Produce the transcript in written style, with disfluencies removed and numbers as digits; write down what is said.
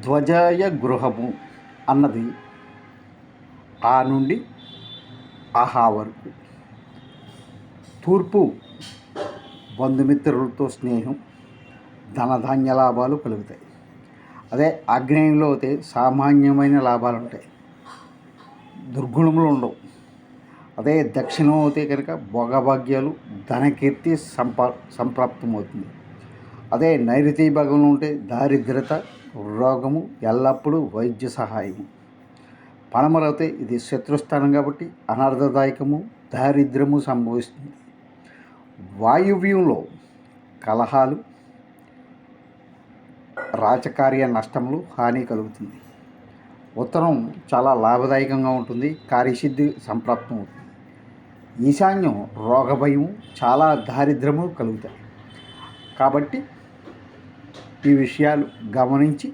ధ్వజాయ గృహము అన్నది ఆ నుండి ఆహా వరకు. తూర్పు బంధుమిత్రులతో స్నేహం, ధనధాన్య లాభాలు కలుగుతాయి. అదే ఆగ్నేయంలో అయితే సామాన్యమైన లాభాలు ఉంటాయి, దుర్గుణములు ఉండవు. అదే దక్షిణం అయితే కనుక భోగభాగ్యాలు, ధనకీర్తి సంప్రాప్తమవుతుంది. అదే నైరుతి భాగంలో ఉంటే దారిద్రత, రోగము, ఎల్లప్పుడూ వైద్య సహాయము. పడమరైతే ఇది శత్రుస్థానం కాబట్టి అనర్థదాయకము, దారిద్రము సంభవిస్తుంది. వాయువ్యంలో కలహాలు, రాజకార్య నష్టములు, హాని కలుగుతుంది. ఉత్తరం చాలా లాభదాయకంగా ఉంటుంది, కార్యసిద్ధి సంప్రాప్తం అవుతుంది. ఈశాన్యం రోగభయం, చాలా దారిద్రము కలుగుతాయి. కాబట్టి ఈ విషయాలు గమనించి